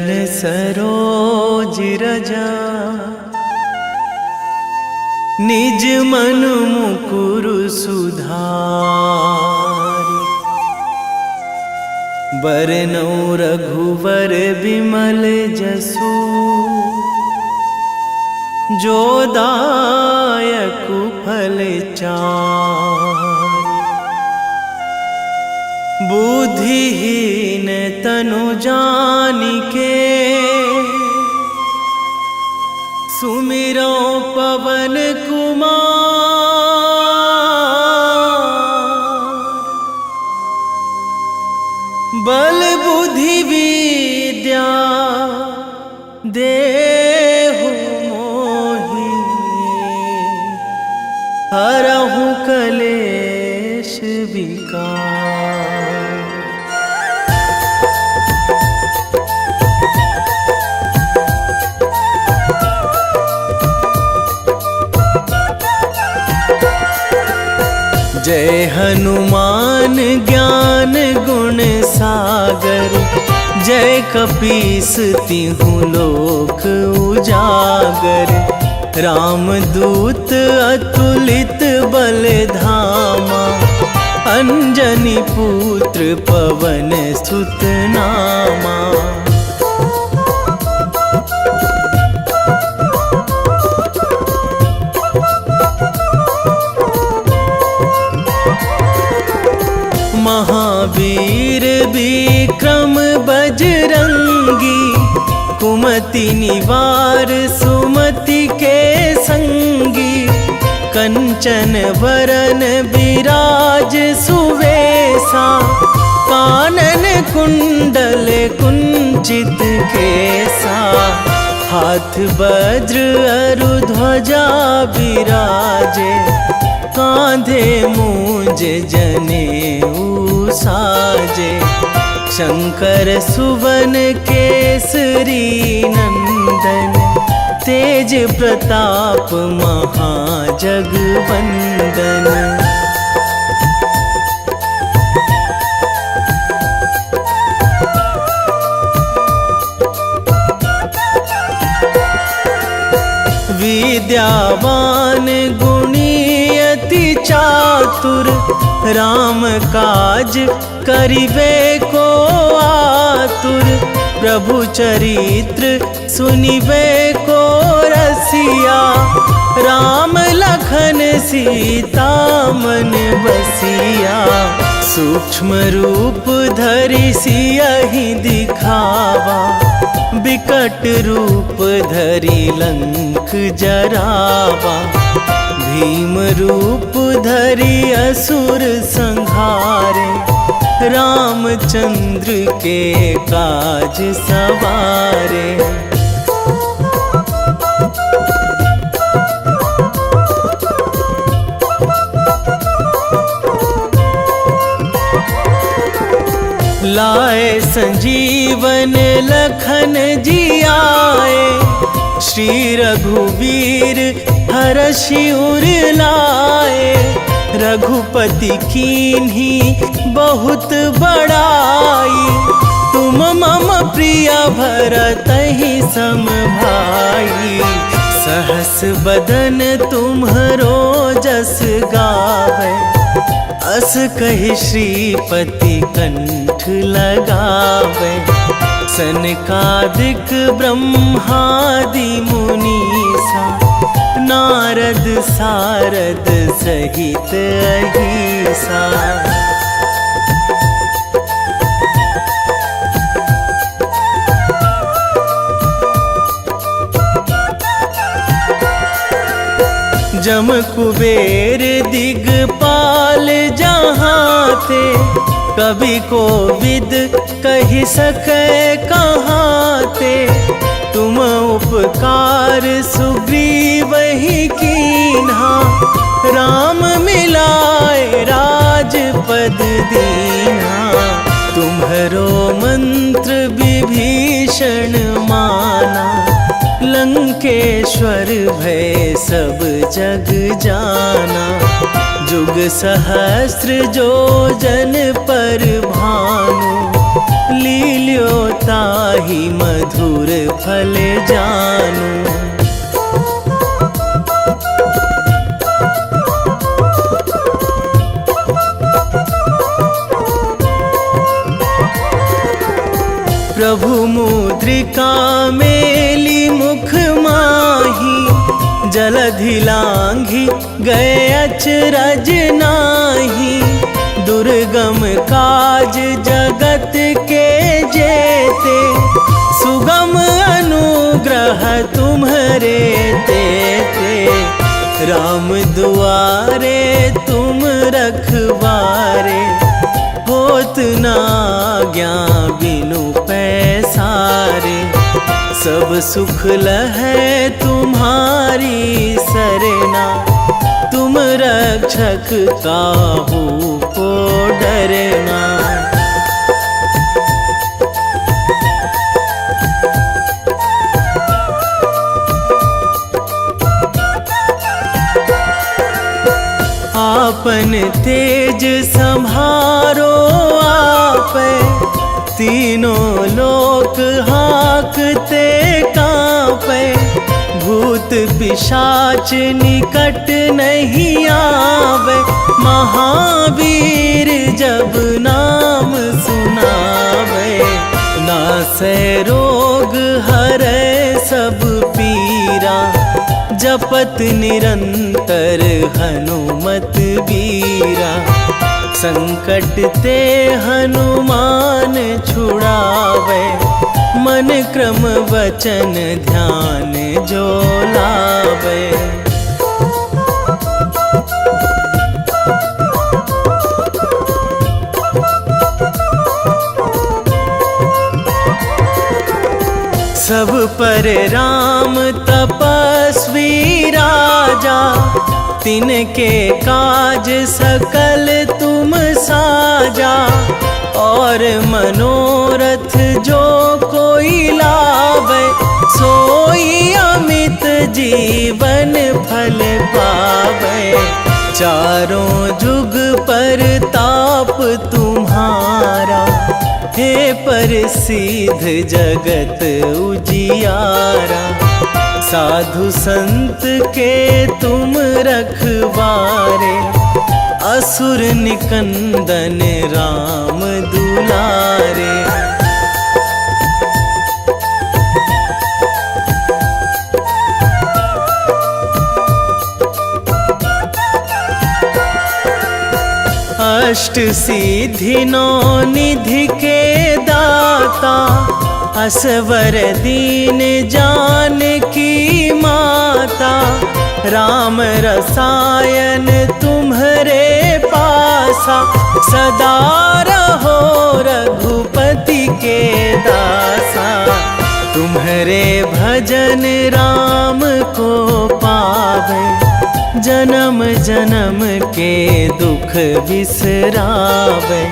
चरण सरोज रजा, निज मन मुकुर सुधारि। बरनौ रघुवर बिमल जसु, जो दायक फल चारि। बुद्धिहीन तनु जानिके, सुमिरो पवन कुमार। बल बुद्धि विद्या देहु मोहि, हरहु कलेश विकार। जय हनुमान ज्ञान गुण सागर, जय कपीस तिहुँ लोक उजागर। रामदूत अतुलित बल धामा, अंजनी पुत्र पवन सुत नामा। महावीर विक्रम बजरंगी, कुमति निवार सुमति के संगी। कंचन वरन विराज सुवेशा, कानन कुंडल कुंचित केसा। हाथ वज्र अरु ध्वजा विराजे, कांधे मूंज जनेऊ साजे। शंकर सुवन केसरी नंदन, तेज प्रताप महाजगवंदन। विद्यावान गुणी अति चातुर, राम काज करिबे को आतुर। प्रभु चरित्र सुनिबे को रसिया, राम लखन सीता मन बसिया। सूक्ष्म रूप धरि सियहि दिखावा, बिकट रूप धरि लंक जरावा। भीम रूप धरि असुर संहारे, रामचंद्र के काज सवारे। लाए संजीवन लखन जियाए, श्री रघुवीर हरषि उर लाए। रघुपति कीन्ही बहुत बड़ाई, तुम मम प्रिय भरतहि सम भाई। सहस बदन तुम्हरो जस गावै, अस कहि श्रीपति कंठ लगावै। सनकादिक ब्रह्मादि मुनीसा, नारद सारद सहित अहिसा। जम कुबेर दिगपाल जहाँ थे, कवि कोविद कहि सकै कहाँ ते। तुम उपकार सुग्रीवहि कीन्हा, राम मिलाए राजपद दीन्हा। तुम्हरो मंत्र विभीषण माना, लंकेश्वर भय सब जग जाना। जुग सहस्त्र जो जन पर भानु, लील्यो ताहि मधुर फल जानू। प्रभु मुद्रिका मेली मुख माही, जलधि लांघी गए अचरज नाही। दुर्गम काज जगत के जेते, सुगम अनुग्रह तुम्हरे तेते। राम दुआरे तुम रखवारे, होत ना आज्ञा बिनु पैसारे। सब सुख लहै तुम्हारी सरना, तुम रक्षक काहू को डरना। आपन तेज संभारो आपै, तीनों लोक हाकते कांपै। भूत पिशाच निकट नहीं आवे, महावीर जब नाम सुनावे। नासै रोग हरै सब पीरा, जपत निरंतर हनुमत बीरा। संकट ते हनुमान छुड़ावे, मन क्रम वचन ध्यान जो लावे। सब पर राम तपस्वी राजा, तिनके काज सकल तुम साजा। और मनोरथ जो कोई लावे, सोई अमित जीवन फल पावे। चारों जुग पर ताप तुम्हारा, हे प्रसिद्ध जगत उजियारा। साधु संत के तुम रखवारे, असुर निकंदन राम दुलारे। अष्ट सिद्धि नौ निधि के दाता, असवर दीन जानकी माता। राम रसायन तुम्हरे पासा, सदा रहो रघुपति के दासा। तुम्हरे भजन राम को पावे, जन्म जन्म के दुख बिसरावे।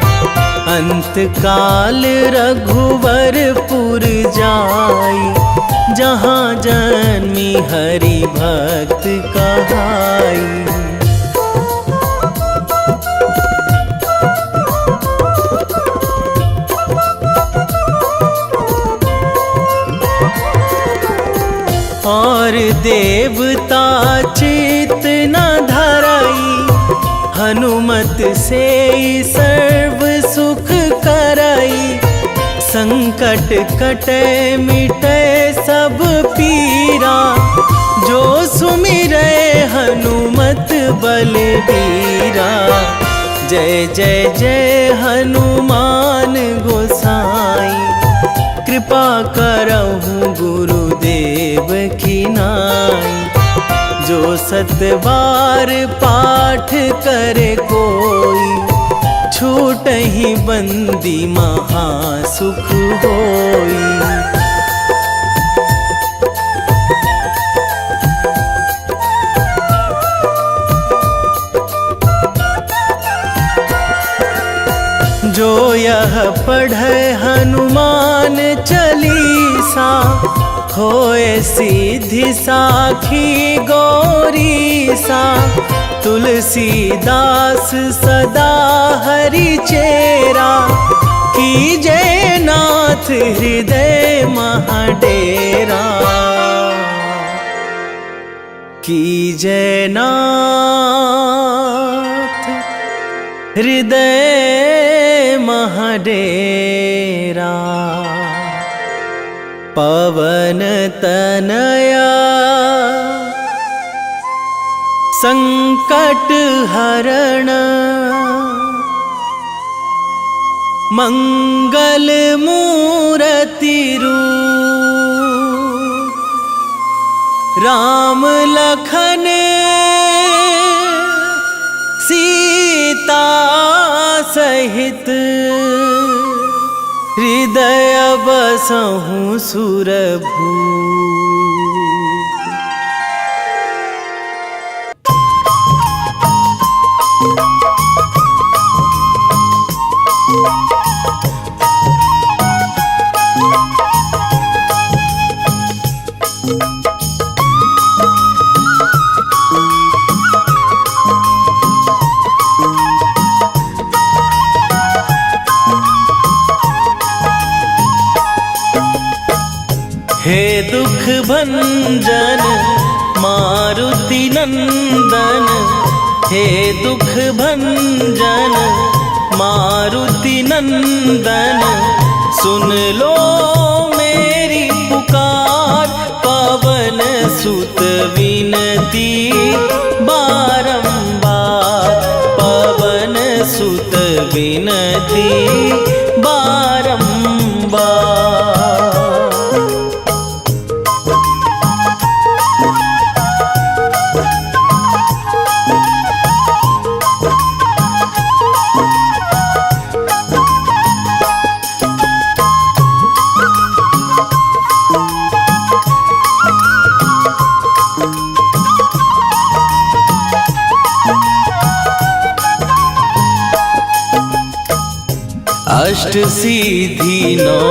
अंत काल रघुवरपुर जाई, जहाँ जन्मी हरि भक्त कहाई। और देवता चित न धराई, हनुमत से सर्व सुख कराई। संकट कटे मिटे सब पीरा, जो सुमिरै हनुमत बलबीरा। जय जय जय हनुमान गोसाई, कृपा करहु गुरुदेव की नाई। जो सतबार पाठ करे कोई, छूटहि बंदी महासुख होई। जो यह पढ़े हनुमान चालीसा, होए सीधी साखी गौरीसा। तुलसीदास सदा हरि चेरा, कीजे नाथ हृदय महाडेरा, कीजे नाथ हृदय महाडेरा। पवन तनया संकट हरण, मंगल मूर्ति रूप, राम लखन सीता सहित, हृदय बसहु सुरभूप। हे दुख भंजन मारुति नंदन, हे दुख भंजन मारुति नंदन, सुन लो मेरी पुकार। पवन सुत विनती बारंबार, पवन सुत विनती बारंबार। अष्ट सिद्धि नौ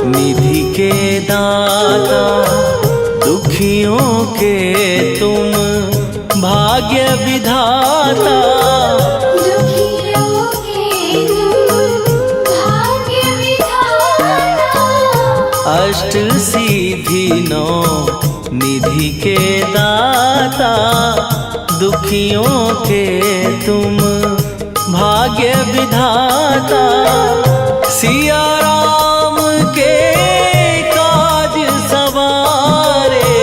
निधि के दाता, दुखियों के तुम भाग्य विधाता। दुखियों के तुम भाग्य विधाता। अष्ट सिद्धि नौ निधि के दाता, दुखियों के तुम भाग्य विधाता। सिया राम के काज सवारे,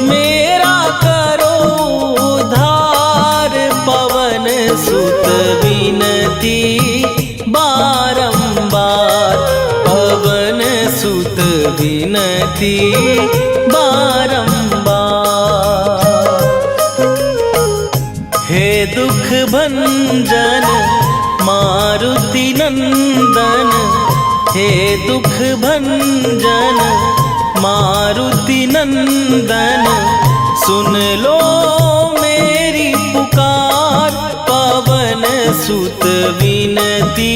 मेरा करो उद्धार। पवन सुत विनती बारंबार, पवन सुत विनती बारंबार। हे दुख भंजन मारुति नंदन, हे दुख भंजन मारुति नंदन, सुन लो मेरी पुकार। पवन सुत विनती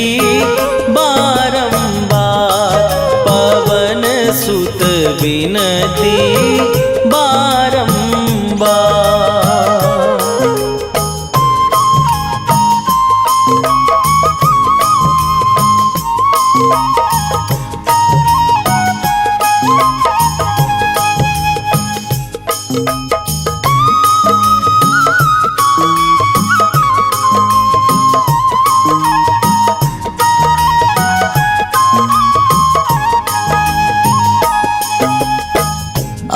बारंबार, पवन सुत विनती बारंबार।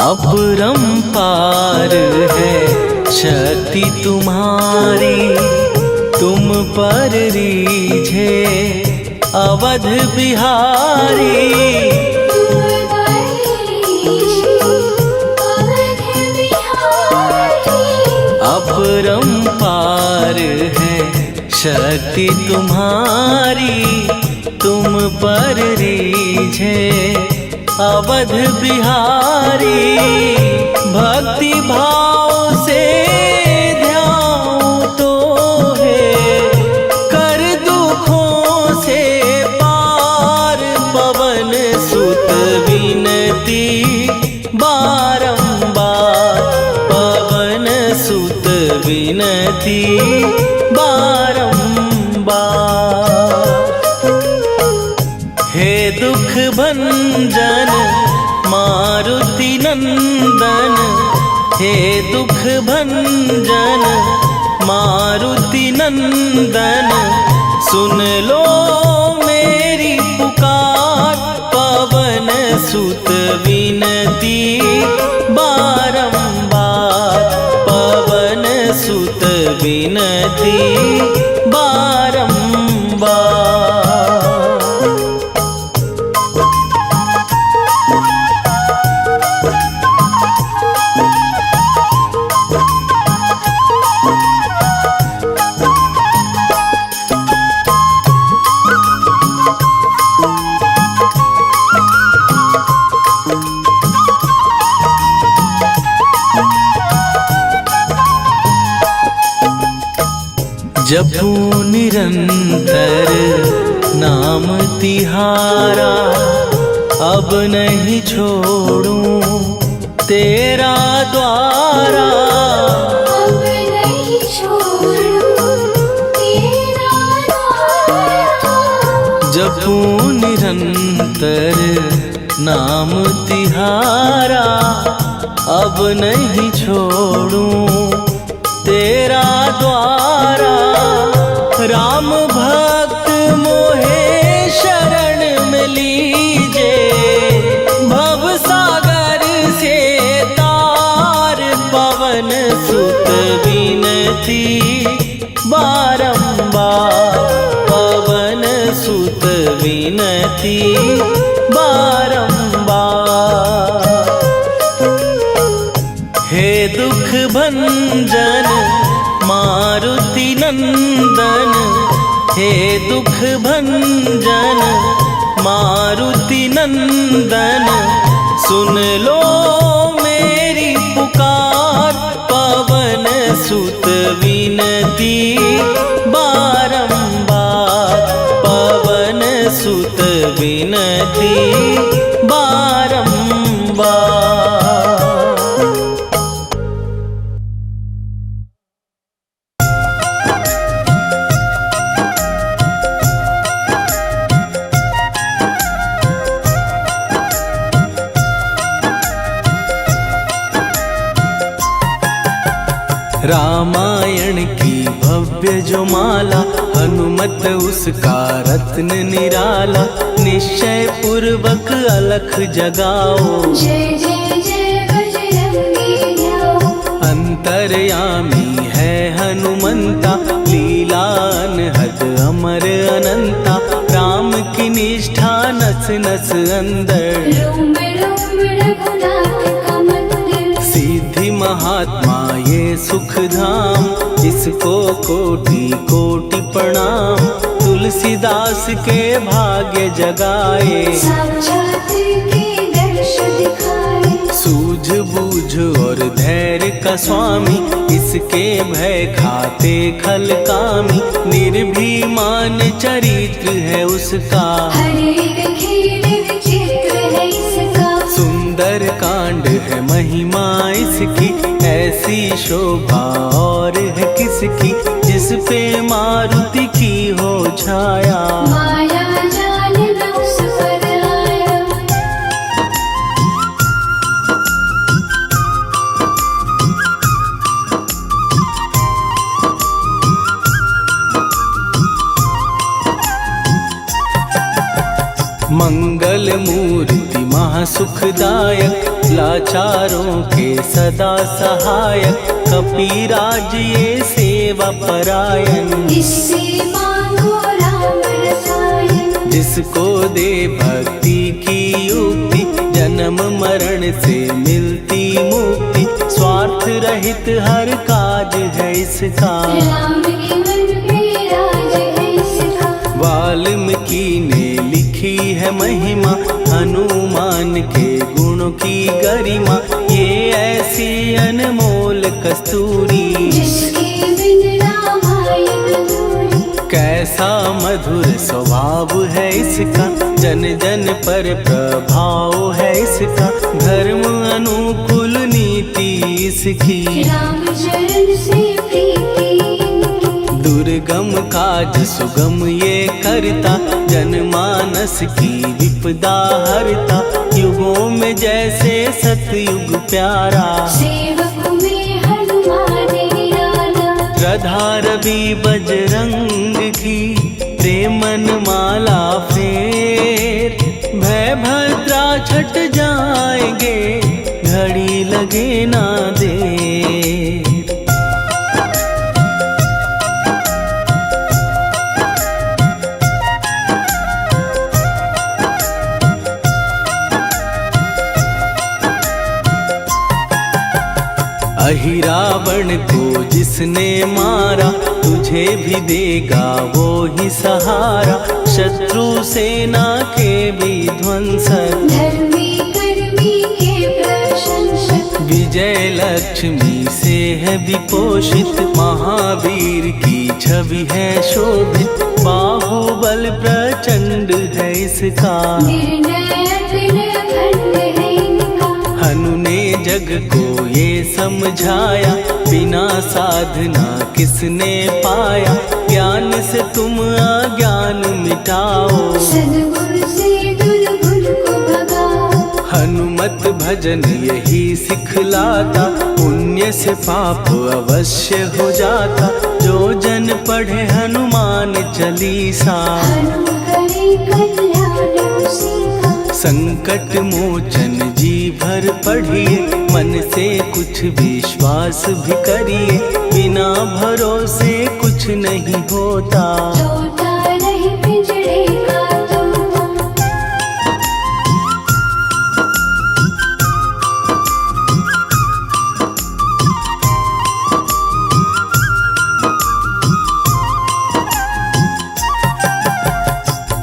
अपरंपार है शक्ति तुम्हारी, तुम पर रीझे अवध बिहारी। अपरंपार है शक्ति तुम्हारी, तुम पर रीझे अवध बिहारी। भक्ति भाव से ध्यान तो है, कर दुखों से पार। पवन सुत विनती बारंबार, पवन सुत विनती बारंबार। नंदन हे दुख भंजन मारुति नंदन सुन लो मेरी पुकार। पवन सुत विनती बारंबार, पवन सुत विनती बारंबार। जपू निरंतर नाम तिहारा, अब नहीं छोड़ूं तेरा द्वारा। अब नहीं छोड़ूं तेरा द्वारा। जपू निरंतर नाम तिहारा, अब नहीं छोड़ूं तेरा द्वारा। राम भक्त मोहे शरण में लीजे, भव सागर से तार। पवन सुत विनती बारंबार, पवन सुत विनती बारंबार। हे दुख भंजन मारुति नंदन, हे दुख भंजन मारुति नंदन सुन लो मेरी पुकार। पवन सुत विनती बारंबार, पवन सुत विनती बारंबार। रामायण की भव्य जो माला, हनुमत उसका रत्न निराला। निश्चय पूर्वक अलख जगाओ, जय जय जय बजरंगी जाओ। अंतर्यामी है हनुमंता, लीला अनहद अमर अनंता। राम की निष्ठा नस नस अंदर, रोम रोम रघुनाथ का मंदिर। सिद्धि महात्मा ये सुख धाम, इसको कोटि कोटि प्रणाम। तुलसीदास के भाग्य जगाए, साक्षात के दर्श दिखाए। सूझ बूझ और धैर्य का स्वामी, इसके भय खाते खल कामी। निर्भीमान चरित्र है उसका, हर एक खेल विचित्र है इसका। सुंदर कांड है महिमा इसकी, ऐसी शोभा और है किसकी। जिस पे मारुति की हो छाया, माया जाल न उस पर आया। मंगल मूर्ति महासुखदायक, लाचारों के सदा सहायक। कपीराज ये सेवा परायण, इससे मांगो राम रसायन। जिसको दे भक्ति की युक्ति, जन्म मरण से मिलती मुक्ति। स्वार्थ रहित हर काज है इसका, राम के मन पे राज है इसका। वाल्मीकि ने लिखी है महिमा, हनुमान के गुणों की गरिमा। ये ऐसी अनमोल कस्तूरी, जिसके बिन रामायण अधूरी। कैसा मधुर स्वभाव है इसका, जन जन पर प्रभाव है इसका। धर्म अनुकूल नीति इसकी, राम चरण से प्रीति। दुर्गम काज सुगम ये करता, जनमानस मानस की विपदा हरता, युगों में जैसे सतयुग प्यारा। सेवक में हनुमान निराला, श्रद्धा रवि बजरंग की, प्रेमन माला फेर। भय भद्रा छट जाएंगे, घड़ी लगे ना देर। अहि रावण को जिसने मारा, तुझे भी देगा वो ही सहारा। शत्रु सेना के विध्वंसक, धर्मी कर्मी के प्रशंसक। विजय लक्ष्मी से है विपोषित, महावीर की छवि है शोभित। बाहुबल प्रचंड है इसका, निर्णय अखंड है इनका। हनु ने जग को ये समझाया, बिना साधना किसने पाया। ज्ञान से तुम अज्ञान मिटाओ, सद्गुरु से दुर्गुण को भगाओ। हनुमत भजन यही सिखलाता, पुण्य से पाप अवश्य हो जाता। जो जन पढ़े हनुमान चालीसा, हनुम करे कल्याण उसी का। संकट मोचन जी भर पढ़िए, मन से कुछ विश्वास भी करिए। बिना भरोसे कुछ नहीं होता, तोता नहीं पिंजरे का तोता।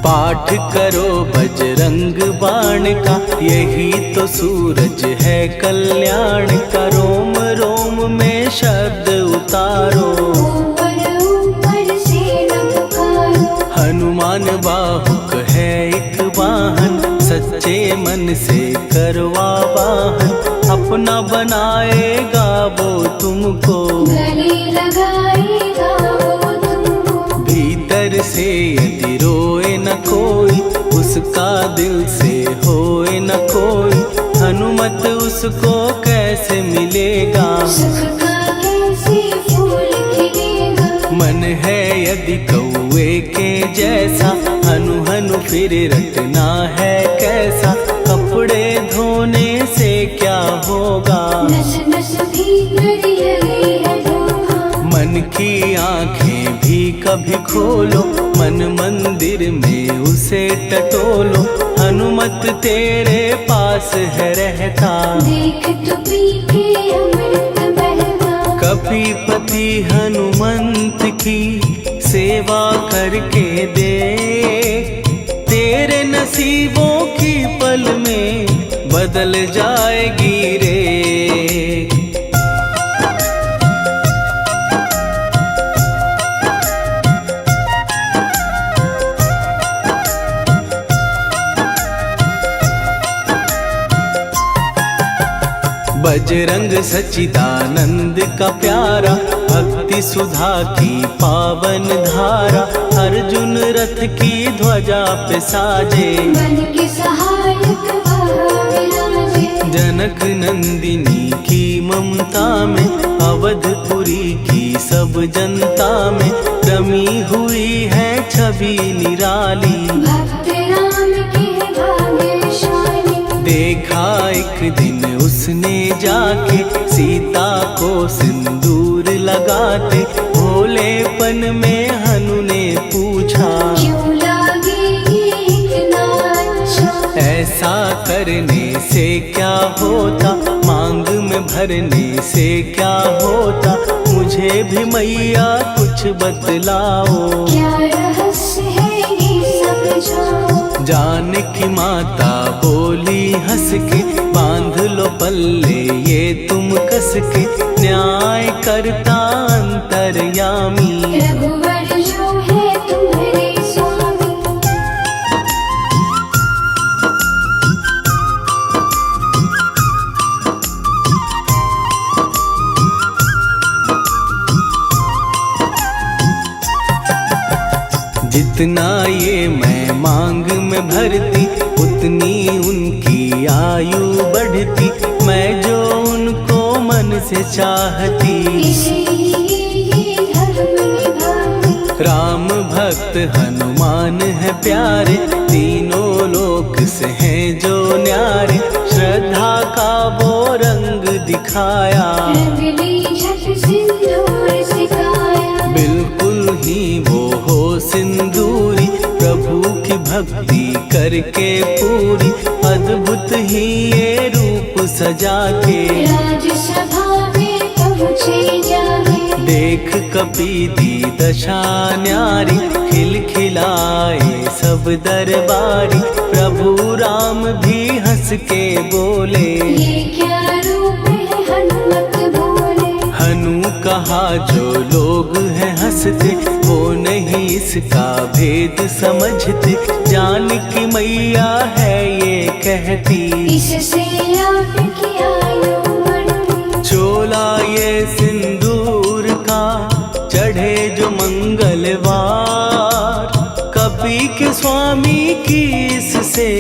पाठ करो बजरंग बाण का, यही तो सूरज है कल्याण का। रोम रोम में शब्द उतारो, ऊपर ऊपर से न पुकारो। हनुमान बाहुक है एक वाहन, सच्चे मन से करवा वाहन। अपना बनाएगा वो तुमको, गले लगाएगा वो तुमको। भीतर से यदि रोए न कोई, उसका दिल से होए न कोई। हनुमत उसको कैसे मिलेगा, सुख का कैसे फूल खिलेगा। मन है यदि कौए के जैसा, हनु हनु फिर रटना है कैसा। कपड़े धोने से क्या होगा, नस नस भीतर लगी है धोखा। मन की आंखें भी कभी खोलो, मन मंदिर में उसे टटोलो। हनुमत तेरे पास है रहता, देख तो पी के अमृत बहता। कपीपति हनुमंत की सेवा करके दे। तेरे नसीबों की पल में बदल जाएगी रे। बजरंग सच्चिदानंद का प्यारा, भक्ति सुधा की पावन धारा। अर्जुन रथ की ध्वजा पे साजे, मन के सहायक वह विराजे। जनक नंदिनी की ममता में, अवधपुरी की सब जनता में। रमी हुई है छवि निराली, भक्त राम के भाग्यशाली। देखा एक दिन उसने जाके, सीता को सिंदूर लगाते। भोलेपन में हनु ने पूछा, क्यों लागे ये इतना अच्छा। ऐसा करने से क्या होता, मांग में भरने से क्या होता। मुझे भी मैया कुछ बतलाओ, क्या रहस्य है ये सब जाओ। जानकी माता बोली हंस के, बांध लो पल्ले ये तुम कस के। न्याय करता अंतर्यामी, रघुवर जो है तुम्हारे स्वामी। जित जितना ये मैं मांग में भरती उतनी उनकी आयु बढ़ती, मैं जो उनको मन से चाहती। इसीलिए धर्म निभाती। राम भक्त हनुमान है प्यारे, तीनों लोक से हैं जो न्यारे, श्रद्धा का वो रंग दिखाया, रंगली झट सिंदूर सिखाया। बिल्कुल ही वो हो सिंदूरी, प्रभु की भक्ति करके पूरी, अद्भुत ही ये रूप सजा के, राजसभा में पहुँचे जाके। देख कपीदी दशा न्यारी, खिलखिलाए सब दरबारी, प्रभु राम भी हंस के बोले, ये क्या रूप है हनुमत बोले। हनु कहा जो लोग हैं हंसते, वो नहीं इसका भेद समझते, जान की मैया है ये कहती, इससे आपकी आयु बढ़ती। चोला ये सिंदूर का चढ़े जो मंगलवार, कपी के स्वामी की इससे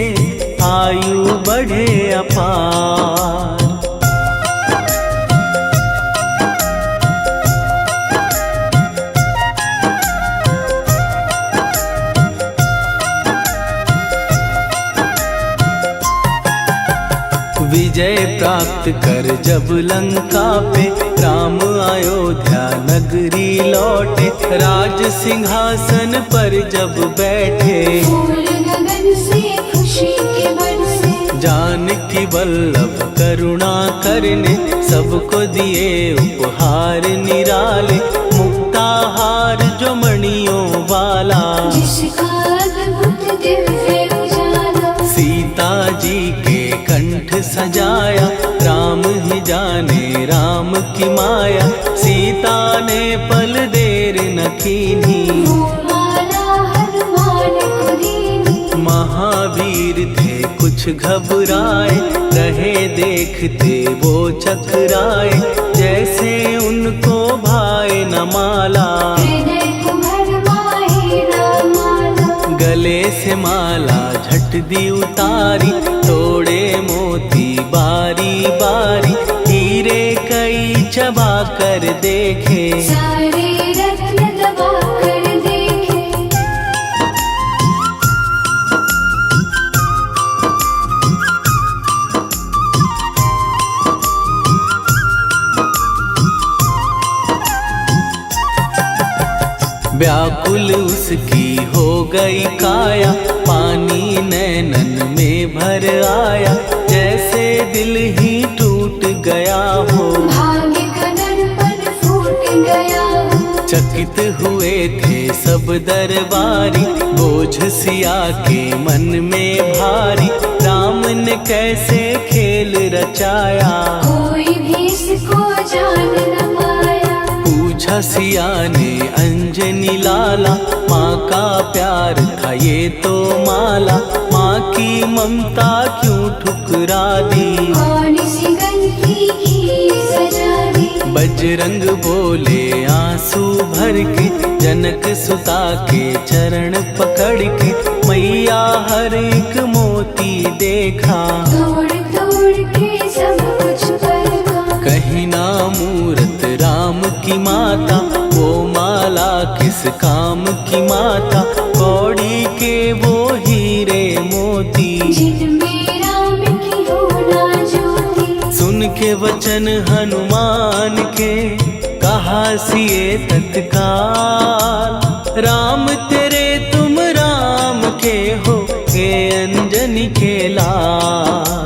आयु बढ़े अपार। विजय प्राप्त कर जब लंका पे, राम अयोध्या नगरी लौटे, राज सिंहासन पर जब बैठे, फूल गगन से खुशी के बरसे। जानकी वल्लभ करुणा करने, सबको दिए उपहार निराले, मुक्ताहार जो मणियों वाला, जिसका अद्भुत दिव्य उजाला। सीता जी के कंठ सजाया, राम ही जाने राम की माया, सीता ने पल देर न कीन्ही, वो माला हनुमान को दीनी। महावीर थे कुछ घबराए, रहे देखते वो चकराए, जैसे उनको भाए न माला, हृदय को भरमाए न माला। गले से माला झट दी उतारी, तोड़े मोती बारी बारी, हीरे कई चबा कर देखे, सारे रत्न दबा कर देखे। व्याकुल उसकी हो गई काया, पानी नैनन में भर आया, जैसे दिल ही टूट गया हो, भाग्य का दर्पण फूट गया हो। चकित हुए थे सब दरबारी, बोझ सिया के मन में भारी, राम ने कैसे खेल रचाया, कोई भी इसको जान न पाया। पूछा सिया ने अंजनी लाला, माँ का प्यार था ये तो माला, माँ की ममता क्यों ठुकरा दी, कौन सी गलती की सजा दी। बजरंग बोले आंसू भर के, जनक सुता के चरण पकड़ के, मैया हर एक मोती देखा, तोड़ तोड़ के सब कुछ परखा। कहीं ना मूरत राम की माता, वो माला किस काम की माता, कौड़ी के वो हीरे मोती, जिनमें राम की हो ना ज्योति। सुन के वचन हनुमान के, कहा सिए तत्काल, राम तेरे तुम राम के हो, हे अंजनी के लाल।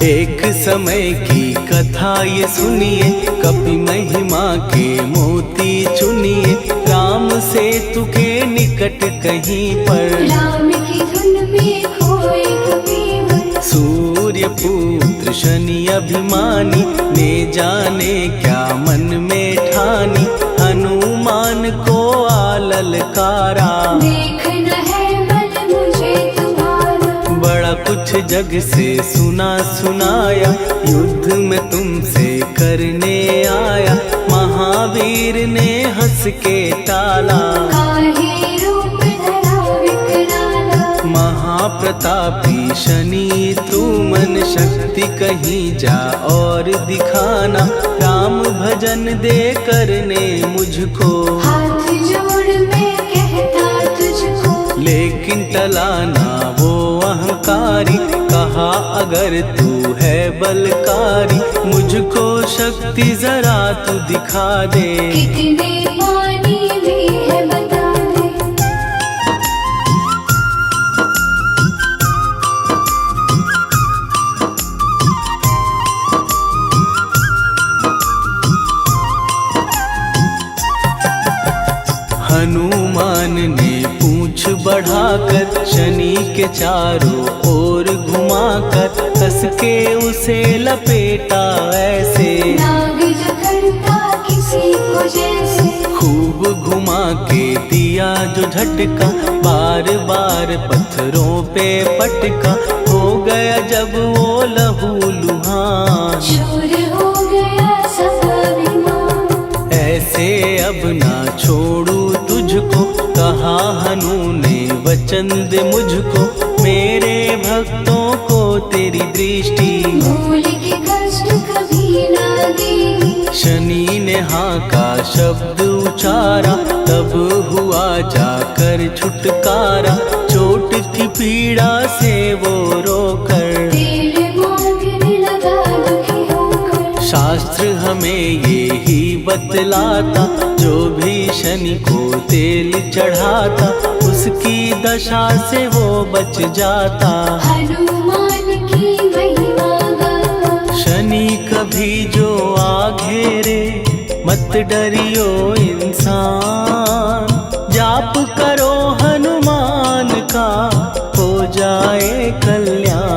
एक समय की कथा ये सुनिए, कपि महिमा के मोती चुनिए, राम सेतु के निकट कहीं पर, राम की धुन में खोए कबीर। सूर्य पुत्र शनि अभिमानी, ने जाने क्या मन में ठानी, हनुमान को आललकारा, देखना है बल मुझ जग से सुना सुनाया, युद्ध में तुमसे करने आया। महावीर ने हंस के टाला, काहे रूप धरा विकराला। महाप्रतापी शनि तू मन शक्ति कहीं जा और दिखाना। राम भजन दे करने मुझको, हाथ जोड़ मैं कहता तुझको। लेकिन टला ना वो अहंकारी, कहा अगर तू है बलकारी, मुझको शक्ति जरा तू दिखा दे। कितने पानी में है बता दे। हनुमान ने पूंछ बढ़ाकर शनि के चारों ओर घुमाकर, कस के उसे लपेटा ऐसे। नाग जो करता किसी को जैसे, खूब घुमा के दिया जो झटका, बार बार पत्थरों पे पटका। हो गया जब वो लहू लुहान, चूर हो गया सब अभिमान। ऐसे अब ना छोड़ू तुझको, कहा हनु ने वचन दे मुझको। मेरे भक्तों को तेरी दृष्टि, भूल के कष्ट कभी ना देगी। शनि ने हाँ का शब्द उचारा, तब हुआ जाकर छुटकारा। चोट की पीड़ा से वो रोकर, तेल मांगने लगा दुखी होकर। शास्त्र हमें ये ही बतलाता, जो भी शनि को तेल चढ़ाता, उसकी दशा से वो बच जाता। हनुमान की महिमा गाता, शनि कभी जो आ घेरे, मत डरियो इंसान। जाप करो हनुमान का, हो जाए कल्याण।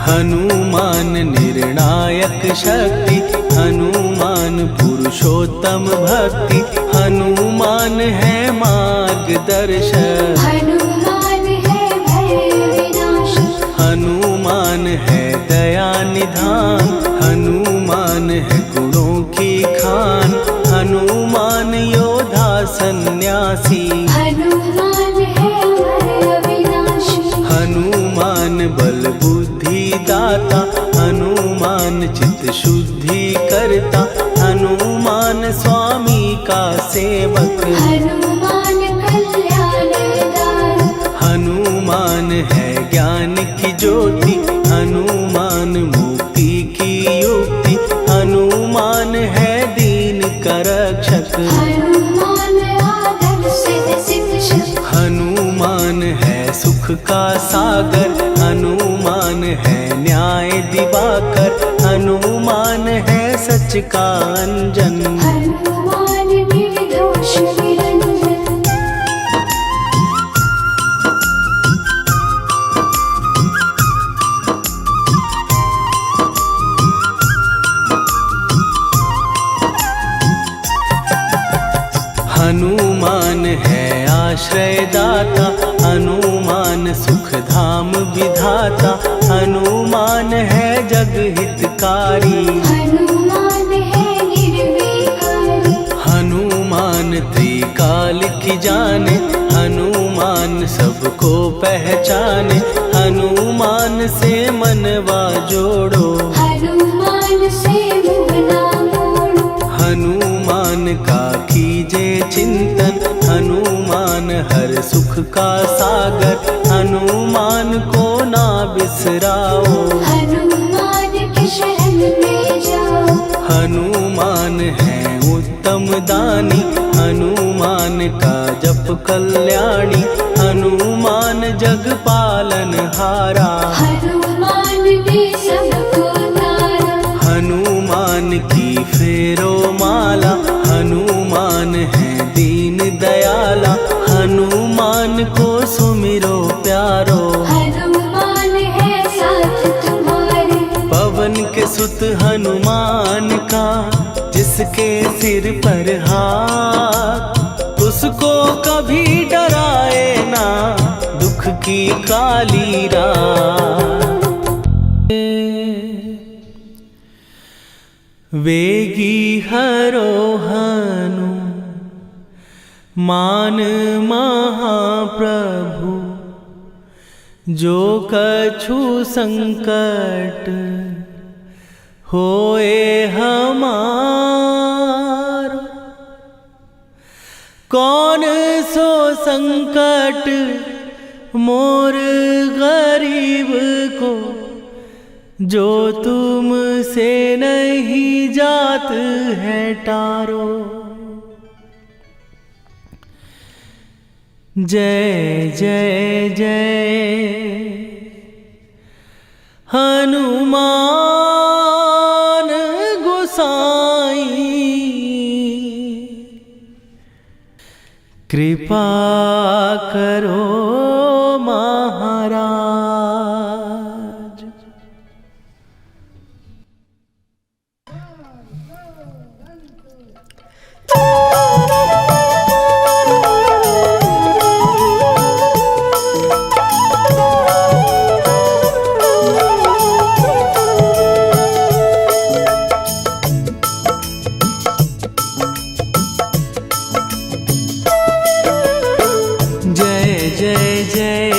हनुमान निर्णायक शक्ति, हनुमान पुरुषोत्तम भक्ति। हनुमान है मार्गदर्शक, हनुमान है भय विनाशक। हनुमान है दया निधान, हनुमान है गुणों की खान। हनुमान योद्धा सन्यासी, हनुमान है भय विनाशी। हनुमान बल बुद्धि दाता, हनुमान चित्त शुद्धि करता। हनुमान स्वामी का सेवक, हनुमान कल्याणदायक। हनुमान है ज्ञान की ज्योति, हनुमान मुक्ति की युक्ति। हनुमान है दीन का रक्षक, हनुमान आदर से शिक्षक। हनुमान है सुख का सागर, हनुमान है न्याय दिवाकर। हनुमान है सच का अंजन, हनुमान निर्दोष निरंजन। हनुमान है आश्रय दाता, हनुमान सुख धाम विधाता। हनुमान है जग हितकारी, हनुमान है निर्विकारी। हनुमान त्रिकाल की जाने, हनुमान सबको पहचाने। हनुमान से मनवा जोड़ो, हनुमान से मुँह ना मोड़ो। हनुमान का कीजे चिंतन, हनुमान हर सुख का सागर। हनुमान को ना बिसराओ, हनुमान के शरण में जाओ। हनुमान है उत्तम दानी, हनुमान का जप कल्याणी। हनुमान जग पालन हारा, हनुमान ने सबको तारा। हनुमान की फेरो माला, हनुमान है दीन दयाला। हनुमान को सुमिरो प्यारो, हनुमान है साथ जिसके सिर पर हाथ उसको कभी डराए ना दुख की काली रात। वेगी हरोहनु मान महाप्रभु जो कछु संकट होए हमार। कौन सो संकट मोर गरीब को जो तुमसे नहीं जात है टारो। जय जय जय हनुमान गोसाई कृपा करो महाराज। जय जय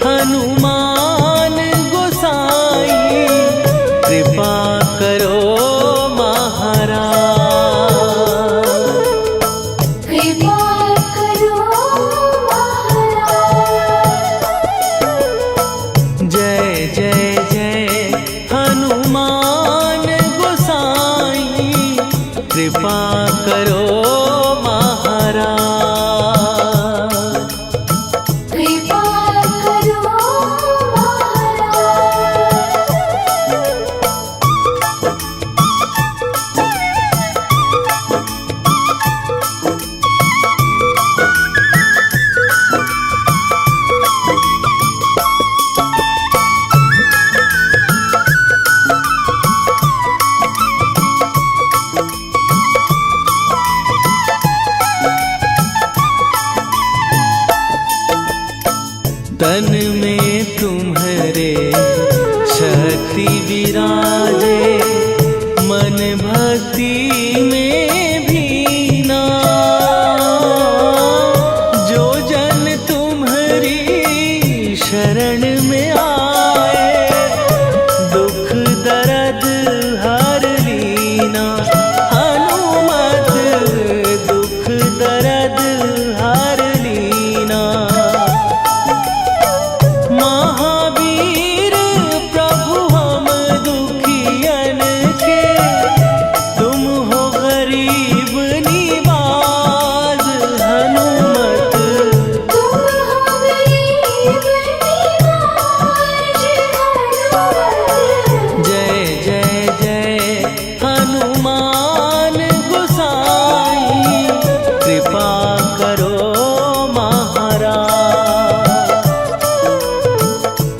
हनुमान गोसाई कृपा करो महाराज। कृपा करो महाराज। जय जय जय हनुमान गोसाई कृपा करो महाराज। तन में तुम्हारे शक्ति विराजे मन भक्ति में भीना। जो जन तुम्हारी शरण में आए दुख दर्द हर लीना। हनुमत दुख दर्द हर लीना। महावीर प्रभु हम दुखियन के तुम हो गरीब निवाज। हनुमत तुम हो गरीब निवाज। जय जय जय हनुमान गोसाई कृपा करो महाराज।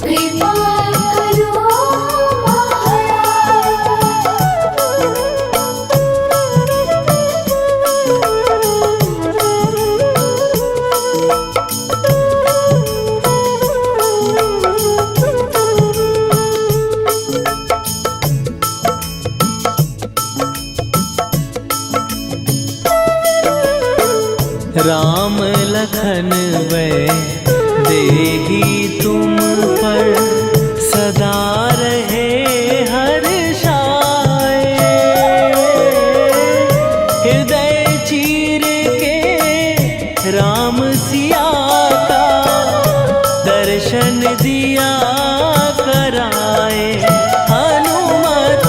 कृपा करो राम लखन वै देही तुम पर सदा रहे हर्षाए। हृदय चीर के राम सिया का दर्शन दिया कराए। हनुमत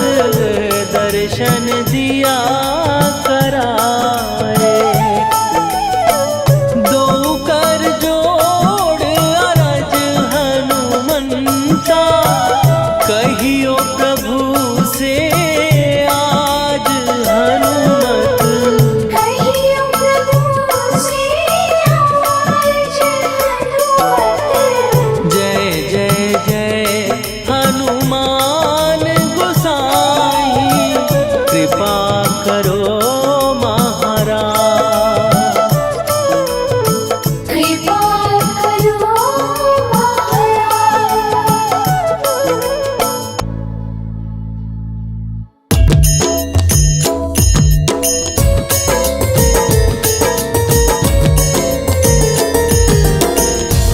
दर्शन दिया कराए। दो कर जोड़ अरज हनुमंता करो महाराज। कृपा करो महाराज।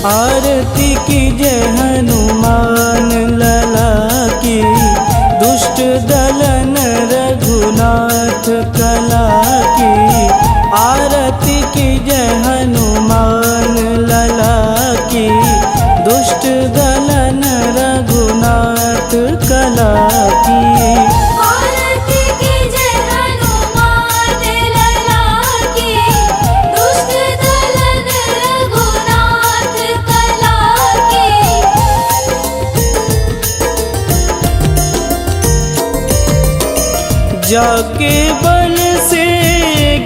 आरती कीजय हनुमान लला की, दुष्ट दलन रघुनाथ कला की। आरती कीजय हनुमान लला की, दुष्ट दलन रघुनाथ कला की। आरती कीजय हनुमान लला की, दुष्ट दलन रघुनाथ कला की। जाके बल से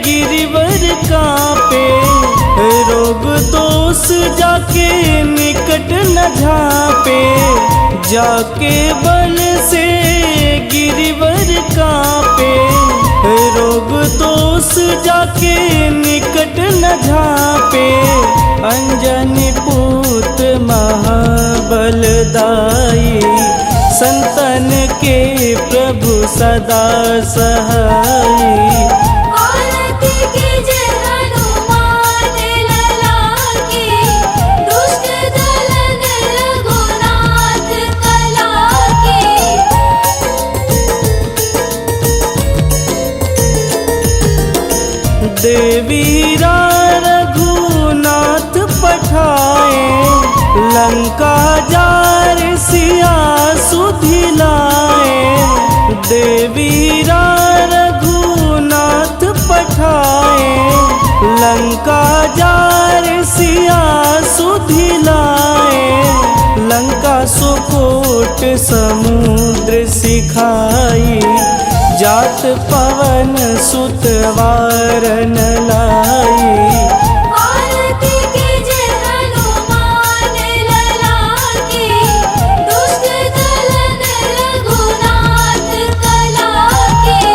गिरिवर कांपे, रोग दोष जाके निकट न झांपे। जाके बल से गिरिवर कांपे, रोग दोष जाके निकट न झांपे। अंजनी पूत महाबलदाई, संतन के प्रभु सदा सहाई। आरती कीजय हनुमान लला की, दुष्ट दलन रघुनाथ कला की। देवीरा रघुनाथ पठाए, लंका जार सिया सुधिलाए। देवीरा रघुनाथ पठाए, लंका जार सिया सुधिलाए। लंका सुकोट समुद्र सिखाई, जात पवन सुत वारन लाई। आरती कीजय हनुमान लला की, दुष्ट दलन रघुनाथ कला की।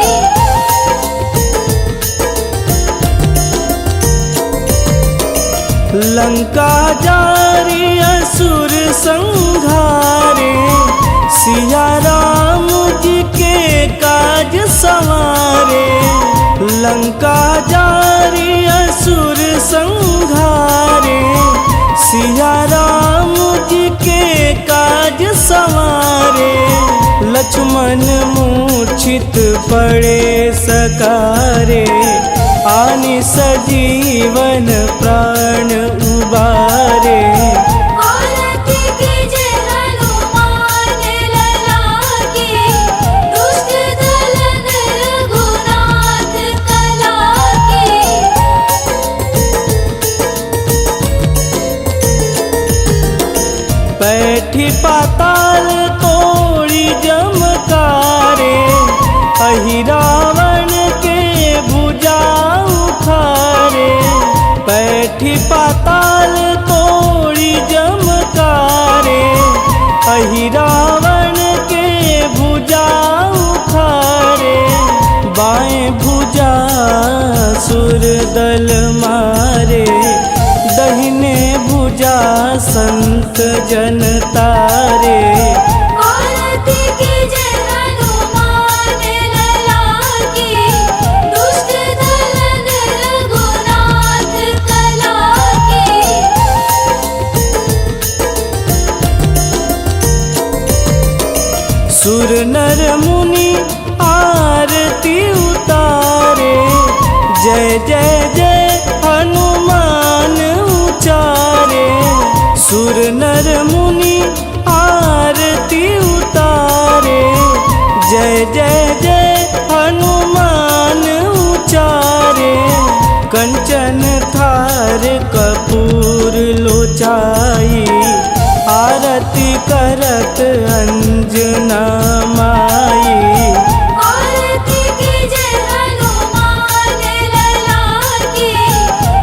लंका जारी असुर संघारे, सिया राम जी के काज संवारे। लंका जारी असुर संघारे, सिया राम जी के काज संवारे। लक्ष्मण मूर्छित पड़े सकारे, आनि सजीवन प्राण उबारे। आरती कीजय हनुमान लला की, दुष्ट दलन रघुनाथ कला की। बैठी पाताल तोड़ी जमकारे, अहि रावण के भुजा उखारे। बैठी पाताल तोड़ी जमकारे, अहि रावण के भुजा उखारे। बाएं भुजा सुर दल मारे, दहिने भुजा संत जन तारे। आरती कीजय हनुमान लला की, दुष्ट दलन रघुनाथ कला की। सुर नर मुनि आरती उतारे, जय जय जय हनुमान उचारे। सुर नर मुनि आरती उतारे, जय जय जय हनुमान उचारे। कंचन थार कपूर लोचाई, आरती करत अंजना माई। आरती कीजय हनुमान लला की,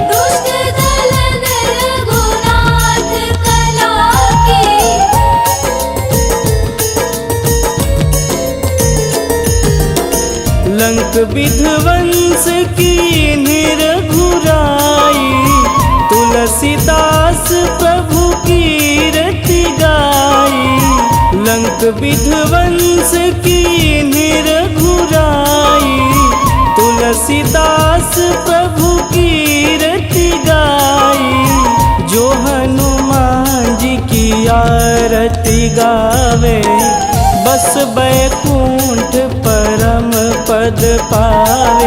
दुष्ट दलन रघुनाथ कला की। लंक विध्वंस की निरघुराई, तुलसीदास प्रभु कीरति गाई। लंक विध्वंस की निरघुराई, तुलसीदास प्रभु कीरति गाई। जो हनुमान जी की आरती गावे, बस बैकुंठ परम पद पावे।